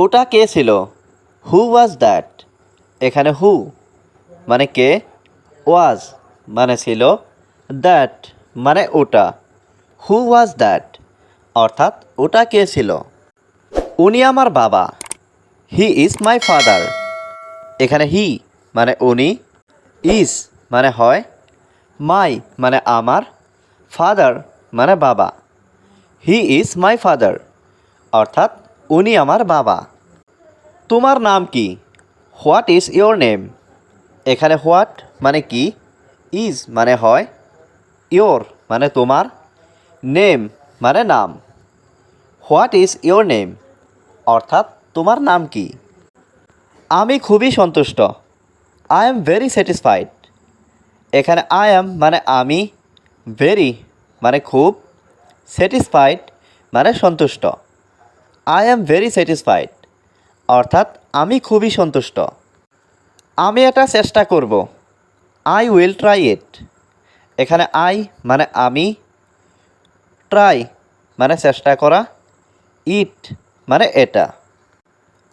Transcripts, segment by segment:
ওটা কে ছিল? হু was that? এখানে হু মানে কে, ওয়াজ মানে ছিল, দ্যাট মানে ওটা। হু ওয়াজ দ্যাট অর্থাৎ ওটা কে ছিল? উনি আমার বাবা। He is my father. এখানে হি মানে উনি, ইজ মানে হয়, মাই মানে আমার, ফাদার মানে বাবা। হি ইজ মাই ফাদার অর্থাৎ উনি আমার বাবা। তোমার নাম কি? What is your name? এখানে হোয়াট মানে কি, ইজ মানে হয়, ইয়োর মানে তোমার, নেম মানে নাম। হোয়াট ইজ ইয়োর নেম অর্থাৎ তোমার নাম কি? আমি খুবই সন্তুষ্ট। I am very satisfied. এখানে আই এম মানে আমি, ভেরি মানে খুব, স্যাটিসফাইড মানে সন্তুষ্ট। আই এম ভেরি স্যাটিসফাইড অর্থাৎ আমি খুবই সন্তুষ্ট। আমি এটা চেষ্টা করব। I will try it. এখানে আই মানে আমি, ট্রাই মানে চেষ্টা করা, ইট মানে এটা।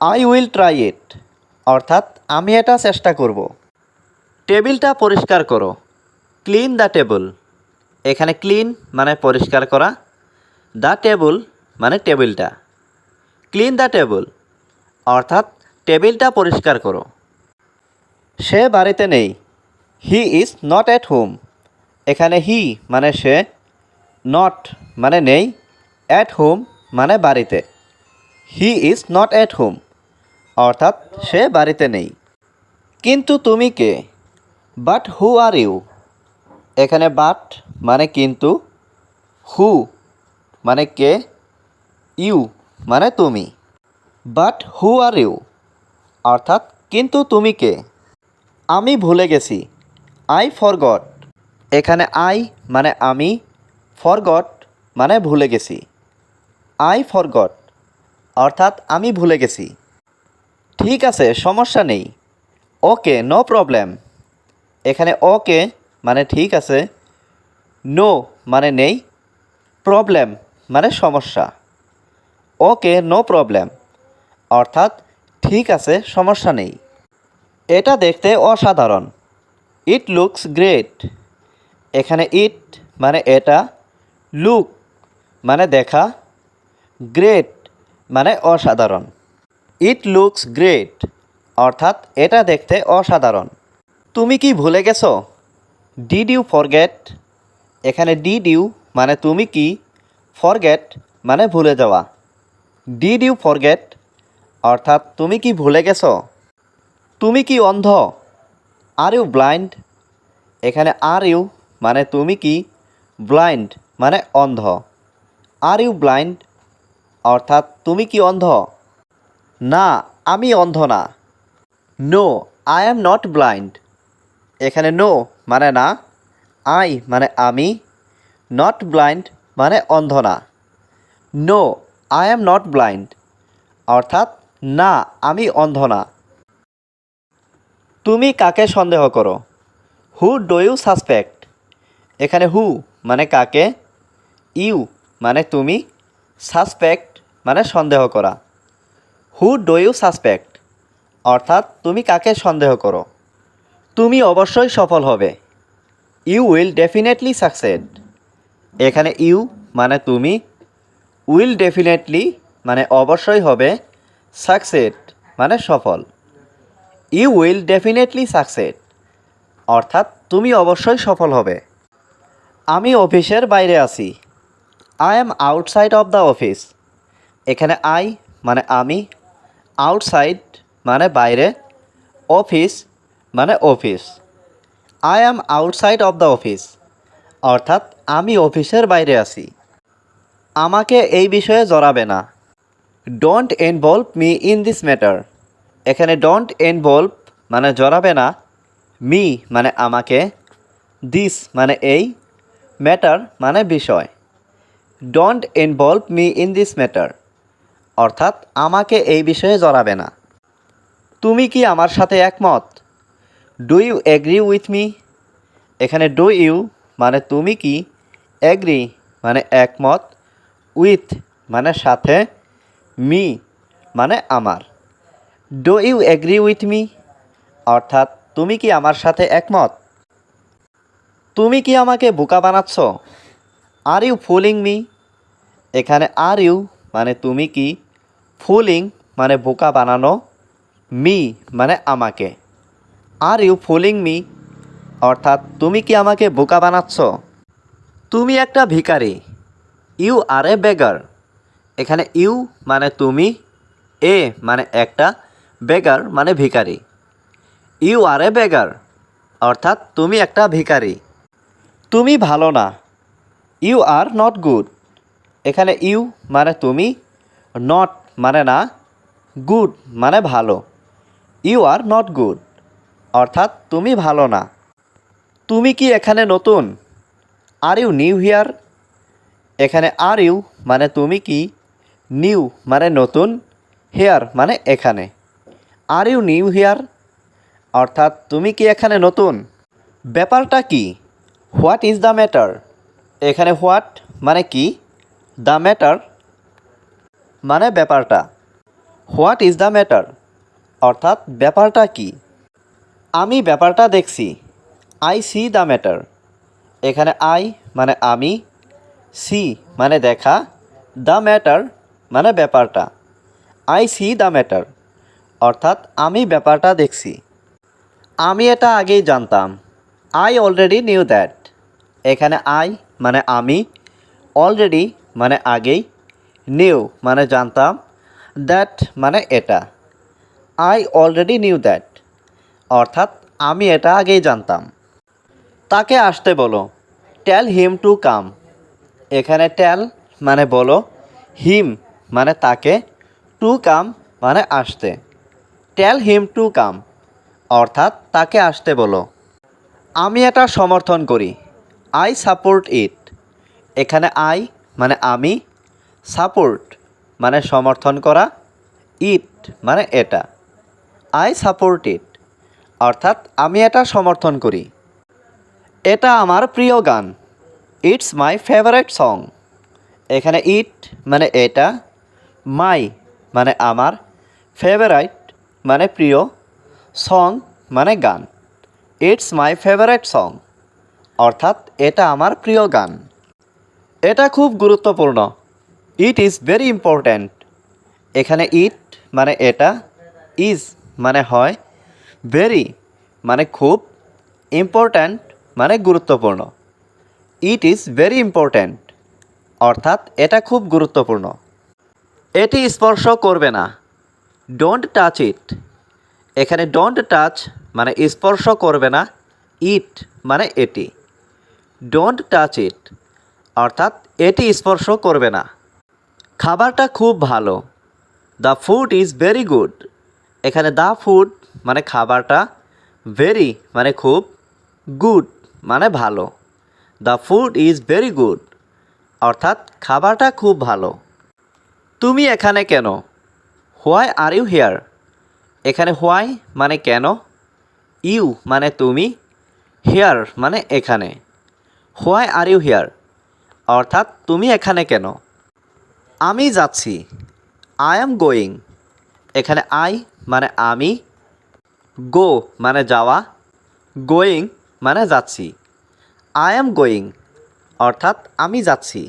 আই উইল ট্রাই ইট অর্থাৎ আমি এটা চেষ্টা করব। টেবিলটা পরিষ্কার করো। Clean the table. এখানে ক্লিন মানে পরিষ্কার করা, দ্য টেবল মানে টেবিলটা। ক্লিন দ্য টেবল অর্থাৎ টেবিলটা পরিষ্কার করো। সে বাড়িতে নেই। হি ইজ নট অ্যাট হোম। এখানে হি মানে সে, নট মানে নেই, অ্যাট হোম মানে বাড়িতে। He is not at home অর্থাৎ সে বাড়িতে নেই। কিন্তু তুমি কে? But who are you? এখানে বাট মানে কিন্তু, হু মানে কে, ইউ মানে তুমি। বাট হু আর ইউ অর্থাৎ কিন্তু তুমি কে? আমি ভুলে গেছি। I forgot. এখানে আই মানে আমি, ফরগট মানে ভুলে গেছি। আই ফরগট অর্থাৎ আমি ভুলে গেছি। ঠিক আছে, সমস্যা নেই। ওকে, নো প্রবলেম। এখানে ওকে মানে ঠিক আছে, নো মানে নেই, প্রবলেম মানে সমস্যা। ওকে, নো প্রবলেম অর্থাৎ ঠিক আছে, সমস্যা নেই। এটা দেখতে অসাধারণ। It looks great. এখানে ইট মানে এটা, লুক মানে দেখা, গ্রেট মানে অসাধারণ। ইট লুকস গ্রেট অর্থাৎ এটা দেখতে অসাধারণ। তুমি কি ভুলে গেছো? Did you forget? এখানে ডিড ইউ মানে তুমি কি, ফরগেট মানে ভুলে যাওয়া। ডিড ইউ ফরগেট অর্থাৎ তুমি কি ভুলে গেছো? তুমি কি অন্ধ? Are you blind? এখানে আর ইউ মানে তুমি কি, ব্লাইন্ড মানে অন্ধ। আর ইউ ব্লাইন্ড অর্থাৎ তুমি কি অন্ধ? না, আমি অন্ধ না। No, I am not blind. এখানে নো মানে না, আই মানে আমি, নট ব্লাইন্ড মানে অন্ধ না। No, I am not blind অর্থাৎ না, আমি অন্ধ না। তুমি কাকে সন্দেহ করো? Who do you suspect? এখানে হু মানে কাকে, ইউ মানে তুমি, সাসপেক্ট মানে সন্দেহ করা। হু ডু ইউ সাসপেক্ট অর্থাৎ তুমি কাকে সন্দেহ করো? তুমি অবশ্যই সফল হবে। You will definitely succeed. এখানে ইউ মানে তুমি, উইল ডেফিনেটলি মানে অবশ্যই হবে, সাকসেড মানে সফল। ইউ উইল ডেফিনেটলি সাকসেড অর্থাৎ তুমি অবশ্যই সফল হবে। আমি অফিসের বাইরে আছি। I am outside of the office. এখানে আই মানে আমি, আউটসাইড মানে বাইরে, অফিস মানে office. I am outside of the office অর্থাৎ আমি অফিসের বাইরে আছি। আমাকে এই বিষয়ে জড়াবে না। Don't involve me in this matter. এখানে ডোন্ট ইনভলভ মানে জড়াবে না, মি মানে আমাকে, দিস মানে এই, ম্যাটার মানে বিষয়। Don't involve me in this matter অর্থাৎ আমাকে এই বিষয়ে জড়াবে না। তুমি কি আমার সাথে একমত? Do you agree with me? এখানে ডু ইউ মানে তুমি কি, এগ্রি মানে একমত, উইথ মানে সাথে, মি মানে আমার। Do you agree with me অর্থাৎ তুমি কি আমার সাথে একমত? তুমি কি আমাকে বোকা বানাচ্ছ? আর ইউ ফুলিং মি এখানে আর ইউ মানে তুমি কি, ফুলিং মানে বোকা বানানো, মি মানে আমাকে। আর ইউ ফুলিং মি অর্থাৎ তুমি কি আমাকে বোকা বানাচ্ছ? তুমি একটা ভিখারি। ইউ আর এ বেগার এখানে ইউ মানে তুমি, এ মানে একটা, বেগার মানে ভিখারি। ইউ আর এ বেগার অর্থাৎ তুমি একটা ভিখারি। তুমি ভালো না। ইউ আর নট গুড এখানে ইউ মানে তুমি, নট মানে না, গুড মানে ভালো। ইউ আর নট গুড অর্থাৎ তুমি ভালো না। তুমি কি এখানে নতুন? আর ইউ নিউ হিয়ার এখানে আর ইউ মানে তুমি কি, নিউ মানে নতুন, হেয়ার মানে এখানে। আর ইউ নিউ হিয়ার অর্থাৎ তুমি কি এখানে নতুন? ব্যাপারটা কি? হোয়াট ইজ দ্য ম্যাটার এখানে হোয়াট মানে কি, দ্য ম্যাটার মানে ব্যাপারটা। হোয়াট ইজ দ্য ম্যাটার অর্থাৎ ব্যাপারটা কি? আমি ব্যাপারটা দেখছি। আই সি দ্য ম্যাটার এখানে আই মানে আমি, সি মানে দেখা, দ্য ম্যাটার মানে ব্যাপারটা। আই সি দ্য ম্যাটার অর্থাৎ আমি ব্যাপারটা দেখছি। আমি এটা আগেই জানতাম। আই অলরেডি নিউ দ্যাট এখানে আই মানে আমি, অলরেডি মানে আগেই, নিউ মানে জানতাম, দ্যাট মানে এটা। আই অলরেডি নিউ দ্যাট অর্থাৎ আমি এটা আগেই জানতাম। তাকে আসতে বলো। টেল হিম টু কাম এখানে টেল মানে বলো, হিম মানে তাকে, টু কাম মানে আসতে। টেল হিম টু কাম অর্থাৎ তাকে আসতে বলো। আমি এটা সমর্থন করি। আই সাপোর্ট ইট এখানে আই মানে আমি, সাপোর্ট মানে সমর্থন করা, ইট মানে এটা। আই সাপোর্ট ইট অর্থাৎ আমি এটা সমর্থন করি। এটা আমার প্রিয় গান। ইটস মাই ফেভারিট সং এখানে ইট মানে এটা, মাই মানে আমার, ফেভারাইট মানে প্রিয়, সং মানে গান। ইটস মাই ফেভারিট সং অর্থাৎ এটা আমার প্রিয় গান। এটা খুব গুরুত্বপূর্ণ। ইট ইজ ভেরি ইম্পর্ট্যান্ট এখানে ইট মানে এটা, ইজ মানে হয়, ভেরি মানে খুব, ইম্পর্ট্যান্ট মানে গুরুত্বপূর্ণ। ইট ইজ ভেরি ইম্পর্ট্যান্ট অর্থাৎ এটা খুব গুরুত্বপূর্ণ। এটি স্পর্শ করবে না। ডোন্ট টাচ ইট এখানে ডোন্ট টাচ মানে স্পর্শ করবে না, ইট মানে এটি। ডোন্ট টাচ ইট অর্থাৎ এটি স্পর্শ করবে না। খাবারটা খুব ভালো। The food is very good এখানে দ্য ফুড মানে খাবারটা, ভেরি মানে খুব, গুড মানে ভালো। The food is very good অর্থাৎ খাবারটা খুব ভালো। তুমি এখানে কেন? হোয়াই আর ইউ হিয়ার এখানে হোয়াই মানে কেন, ইউ মানে তুমি, হিয়ার মানে এখানে। হোয়াই আর ইউ হিয়ার অর্থাৎ তুমি এখানে কেন? আমি যাচ্ছি। আই অ্যাম গোয়িং এখানে আই মানে আমি, গো মানে যাওয়া, গোয়িং মানে যাচ্ছি। আই অ্যাম গোয়িং অর্থাৎ আমি যাচ্ছি।